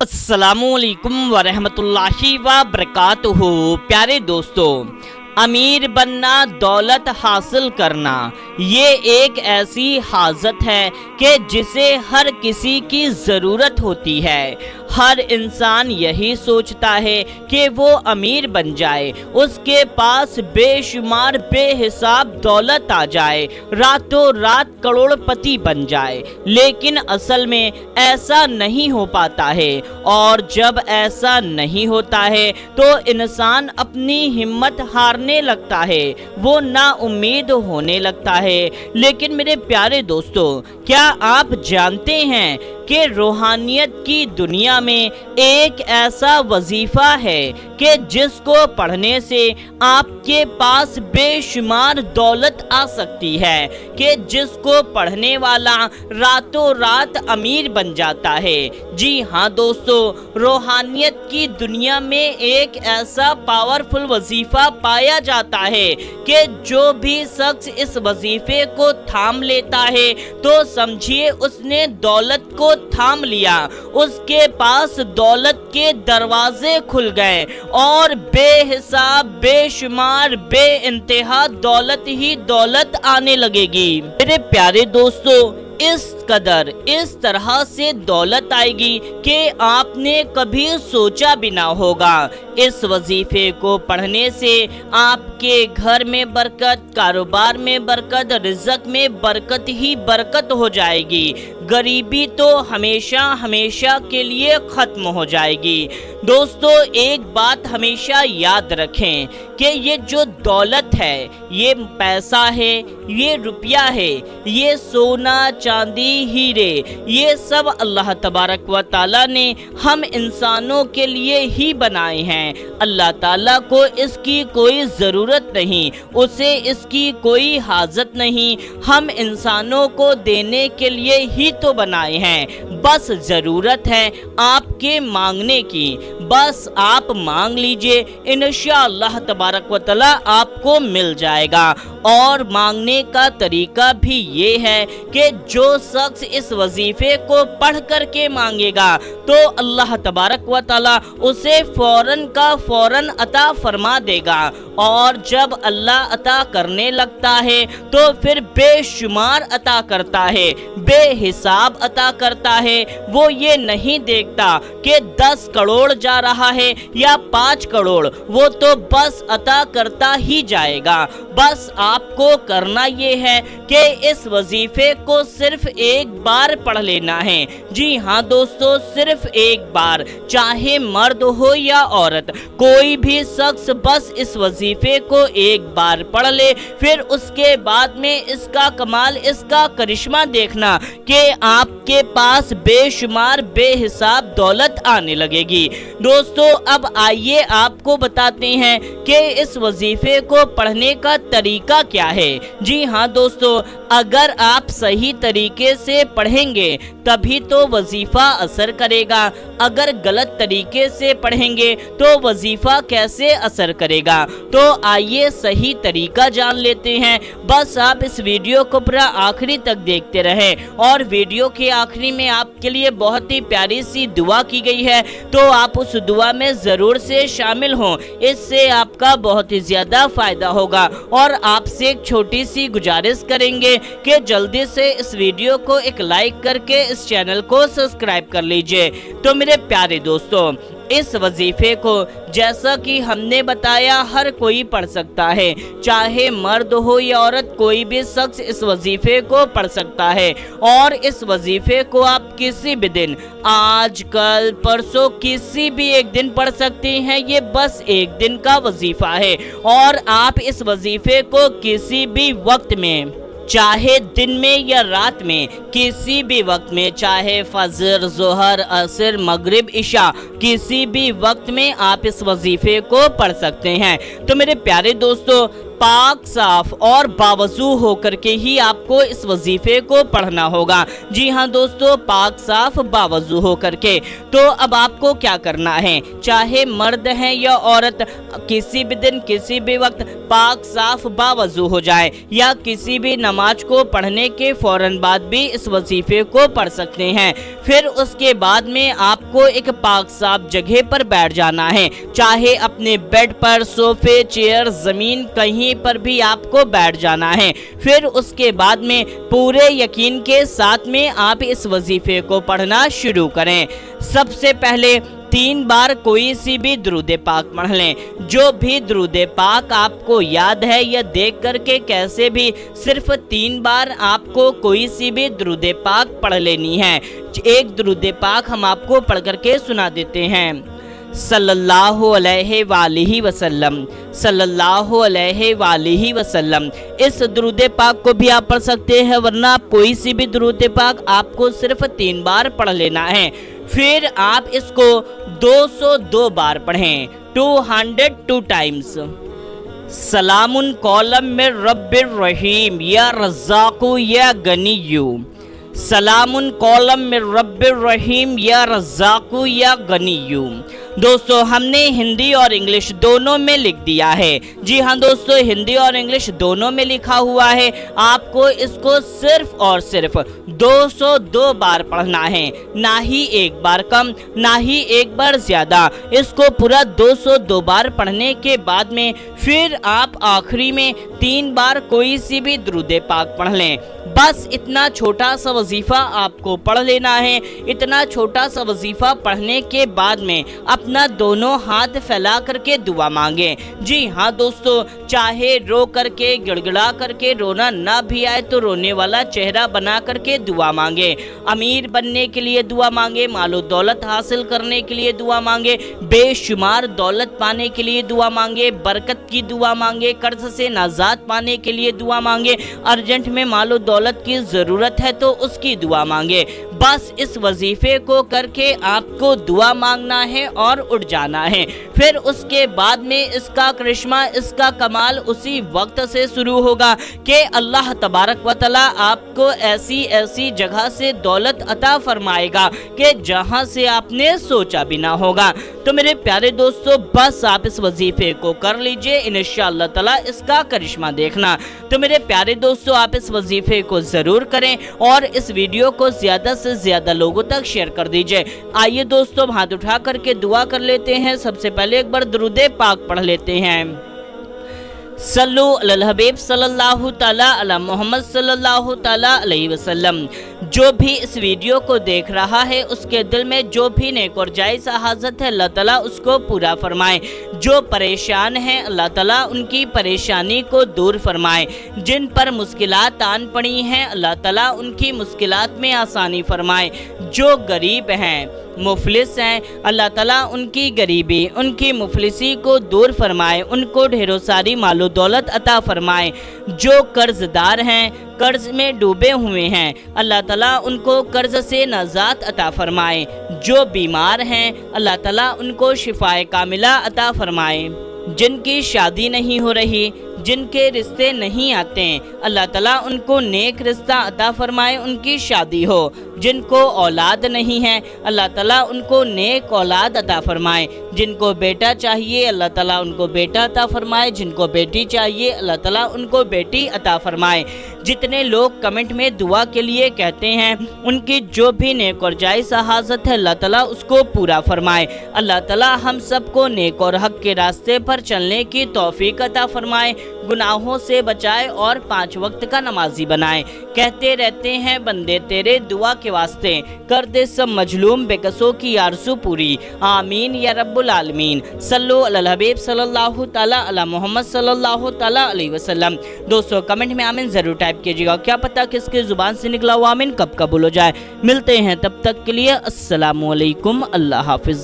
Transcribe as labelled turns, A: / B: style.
A: अस्सलामुअलैकुम वरहमतुल्लाहि वबरकातुहू। प्यारे दोस्तों, अमीर बनना, दौलत हासिल करना, ये एक ऐसी हाजत है कि जिसे हर किसी की ज़रूरत होती है। हर इंसान यही सोचता है कि वो अमीर बन जाए, उसके पास बेशुमार बेहिसाब दौलत आ जाए, रातों रात करोड़पति बन जाए। लेकिन असल में ऐसा नहीं हो पाता है, और जब ऐसा नहीं होता है तो इंसान अपनी हिम्मत हारने लगता है, वो ना उम्मीद होने लगता है। लेकिन मेरे प्यारे दोस्तों, क्या आप जानते हैं कि रूहानियत की दुनिया में एक ऐसा वजीफा है कि जिसको पढ़ने से आपके पास बेशुमार दौलत आ सकती है, कि जिसको पढ़ने वाला रातों रात अमीर बन जाता है। जी हाँ दोस्तों, रूहानियत की दुनिया में एक ऐसा पावरफुल वजीफा पाया जाता है कि जो भी शख्स इस वजीफे को थाम लेता है तो समझिए उसने दौलत को थाम लिया, उसके पास दौलत के दरवाजे खुल गए और बेहिसाब बेशुमार बेइंतहा दौलत ही दौलत आने लगेगी। मेरे प्यारे दोस्तों, इस कदर इस तरह से दौलत आएगी कि आपने कभी सोचा भी ना होगा। इस वजीफे को पढ़ने से आपके घर में बरकत, कारोबार में बरकत, रिज़्क में बरकत ही बरकत हो जाएगी। गरीबी तो हमेशा हमेशा के लिए ख़त्म हो जाएगी। दोस्तों, एक बात हमेशा याद रखें कि ये जो दौलत है, ये पैसा है, ये रुपया है, ये सोना चांदी हीरे, ये सब अल्लाह तबारक व ताला ने हम इंसानों के लिए ही बनाए हैं। अल्लाह ताला को इसकी कोई ज़रूरत नहीं, उसे इसकी कोई हाजत नहीं। हम इंसानों को देने के लिए ही तो बनाए हैं। बस ज़रूरत है आपके मांगने की। बस आप मांग लीजिए, इंशाअल्लाह तबारक व तआला आपको मिल जाएगा। और मांगने का तरीका भी ये है कि जो शख्स इस वजीफे को पढ़ कर के मांगेगा तो अल्लाह तबारक व तआला उसे फौरन का फौरन अता फरमा देगा। और जब अल्लाह अता करने लगता है तो फिर बेशुमार अता करता है, बेहिसाब अता करता है। वो ये नहीं देखता कि 10 करोड़ जा रहा है या 5 करोड़, वो तो बस अता करता ही जाएगा। बस आपको करना ये है कि इस वजीफे को सिर्फ एक बार पढ़ लेना है। जी हाँ दोस्तों, सिर्फ एक बार, चाहे मर्द हो या औरत, कोई भी शख्स बस इस वजीफे को एक बार पढ़ ले, फिर उसके बाद में इसका कमाल, इसका करिश्मा देखना कि आपके पास बेशुमार बेहिसाब दौलत आने लगेगी। दोस्तों, अब आइए आपको बताते हैं कि इस वजीफे को पढ़ने का तरीका क्या है। जी हाँ दोस्तों, अगर आप सही तरीके से पढ़ेंगे तभी तो वजीफा असर करेगा। अगर गलत तरीके से पढ़ेंगे तो वजीफा कैसे असर करेगा? तो आइए सही तरीका जान लेते हैं। बस आप इस वीडियो को पूरा आखिरी तक देखते रहें, और वीडियो के आखिरी में आपके लिए बहुत ही प्यारी सी दुआ की गई है, तो आप उस दुआ में ज़रूर से शामिल हों। इससे आपका बहुत ही ज़्यादा फ़ायदा होगा। और आपसे एक छोटी सी गुजारिश करेंगे कि जल्दी से इस वीडियो को एक लाइक करके इस चैनल को सब्सक्राइब कर लीजिए। तो मेरे प्यारे दोस्तों, इस वजीफे को जैसा कि हमने बताया हर कोई पढ़ सकता है, चाहे मर्द हो या औरत, कोई भी शख्स इस वजीफे को पढ़ सकता है। और इस वजीफे को आप किसी भी दिन, आज कल परसों, किसी भी एक दिन पढ़ सकते हैं। ये बस एक दिन का वजीफा है, और आप इस वजीफे को किसी भी वक्त में, चाहे दिन में या रात में, किसी भी वक्त में, चाहे फजर, जोहर, असर, मगरिब, इशा, किसी भी वक्त में आप इस वजीफे को पढ़ सकते हैं। तो मेरे प्यारे दोस्तों, पाक साफ और बावजू होकर के ही आपको इस वजीफे को पढ़ना होगा। जी हाँ दोस्तों, पाक साफ बावजू होकर के। तो अब आपको क्या करना है, चाहे मर्द हैं या औरत, किसी भी दिन किसी भी वक्त पाक साफ बावजू हो जाए या किसी भी नमाज को पढ़ने के फौरन बाद भी इस वजीफे को पढ़ सकते हैं। फिर उसके बाद में आपको एक पाक साफ जगह पर बैठ जाना है, चाहे अपने बेड पर, सोफे, चेयर, जमीन, कहीं पर भी आपको बैठ जाना है। फिर उसके बाद में पूरे यकीन के साथ में आप इस वजीफे को पढ़ना शुरू करें। सबसे पहले 3 बार कोई सी भी दुरूद पाक पढ़ लें। जो भी दुरूद पाक आपको याद है या देख करके कैसे भी सिर्फ 3 बार आपको कोई सी भी दुरूद पाक पढ़ लेनी है। एक दुरूद पाक हम आपको पढ़ करके सुना देते हैं। सल्लल्लाहु अलैहि वसल्लम, सल्लल्लाहु अलैहि वसल्लम। इस दुरूद पाक को भी आप पढ़ सकते हैं, वरना आप कोई सी भी दुरूद पाक आपको सिर्फ 3 बार पढ़ लेना है। फिर आप इसको 202 बार पढ़ें, 202 टाइम्स। सलामुन कौलम मिर रब्बिर रहीम या रज़्ज़ाक़ु या गनिय्यु, सलामुन कौलम मिर रब्बिर रहीम या रज़्ज़ाक़ु या गनिय्यु। दोस्तों, हमने हिंदी और इंग्लिश दोनों में लिख दिया है। जी हाँ दोस्तों, हिंदी और इंग्लिश दोनों में लिखा हुआ है। आपको इसको सिर्फ और सिर्फ 202 बार पढ़ना है, ना ही एक बार कम, ना ही एक बार ज्यादा। इसको पूरा 202 बार पढ़ने के बाद में फिर आप आखिरी में 3 बार कोई सी भी दुरूद पाक पढ़ लें। बस इतना छोटा सा वजीफा आपको पढ़ लेना है। इतना छोटा सा वजीफा पढ़ने के बाद में अपना दोनों हाथ फैला करके दुआ मांगे। जी हाँ दोस्तों, चाहे रो करके, गिड़गिड़ा करके, रोना ना भी आए तो रोने वाला चेहरा बना करके दुआ मांगे। अमीर बनने के लिए दुआ मांगे, मालो दौलत हासिल करने के लिए दुआ मांगे, बेशुमार दौलत पाने के लिए दुआ मांगे, बरकत की दुआ मांगे, कर्ज से नाजात पाने के लिए दुआ मांगे, अर्जेंट में मालो दौलत की ज़रूरत है तो उसकी दुआ मांगे। बस इस वजीफे को करके आपको दुआ मांगना है और उठ जाना है। फिर उसके बाद में इसका करिश्मा, इसका कमाल उसी वक्त से शुरू होगा कि अल्लाह तबारक व तआला आपको ऐसी ऐसी जगह से दौलत अता फरमाएगा कि जहां से आपने सोचा भी ना होगा। तो मेरे प्यारे दोस्तों, बस आप इस वजीफे को कर लीजिए, इंशाअल्लाह ताला इसका करिश्मा देखना। तो मेरे प्यारे दोस्तों, आप इस वजीफे को ज़रूर करें और इस वीडियो को ज़्यादा से ज़्यादा लोगों तक शेयर कर दीजिए। आइए दोस्तों, हाथ उठा करके दुआ कर लेते हैं। सबसे पहले एक बार दुरूद पाक पढ़ लेते हैं। सल्लु अलल हबीब सल्लल्लाहु ताला अला मोहम्मद सल्लल्लाहु ताला अलैहि वसल्लम। जो भी इस वीडियो को देख रहा है उसके दिल में जो भी नेक और जायज़ हाजत है, अल्लाह ताला उसको पूरा फरमाए। जो परेशान हैं, अल्लाह ताला उनकी परेशानी को दूर फरमाए। जिन पर मुश्किलात आन पड़ी हैं, अल्लाह ताला उनकी मुश्किलात में आसानी फरमाए। जो गरीब हैं, मुफलिस हैं, अल्लाह ताला उनकी गरीबी, उनकी मुफलिसी को दूर फरमाए, उनको ढेरों सारी मालो दौलत अता फरमाए। जो कर्जदार हैं, कर्ज में डूबे हुए हैं, अल्लाह ताला उनको कर्ज से नजात अता फरमाए। जो बीमार हैं, अल्लाह ताला उनको शिफाए कामिला अता फरमाए। जिनकी शादी नहीं हो रही, जिनके रिश्ते नहीं आते, अल्लाह ताला उनको नेक रिश्ता अता फरमाए, उनकी शादी हो। जिनको औलाद नहीं है, अल्लाह ताला उनको नेक औलाद अता फरमाए। जिनको बेटा चाहिए, अल्लाह ताला उनको बेटा अता फरमाए। जिनको बेटी चाहिए, अल्लाह ताला उनको बेटी अता फरमाए। जितने लोग कमेंट में दुआ के लिए कहते हैं, उनकी जो भी नेक और जायज़ हाजत है, अल्लाह ताला उसको पूरा फरमाए। अल्लाह ताला हम सबको नेक और हक के रास्ते पर चलने की तौफीक अता फरमाए, गुनाहों से बचाए और 5 वक्त का नमाजी बनाए। कहते रहते हैं बंदे तेरे, दुआ के वास्ते कर दे सब मजलूम बेकसों की आरज़ू पूरी। आमीन या रब्बुल आलमीन। सल्लु अलल हबीब सल्लल्लाहु ताला अला मोहम्मद सल्लल्लाहु ताला अलैहि वसल्लम। दोस्तों, कमेंट में आमीन ज़रूर टाइप कीजिएगा, क्या पता किसके ज़ुबान से निकला हुआ आमीन कब कबूल हो जाए। मिलते हैं तब तक के लिए, अस्सलामु अलैकुम, अल्लाह हाफिज़।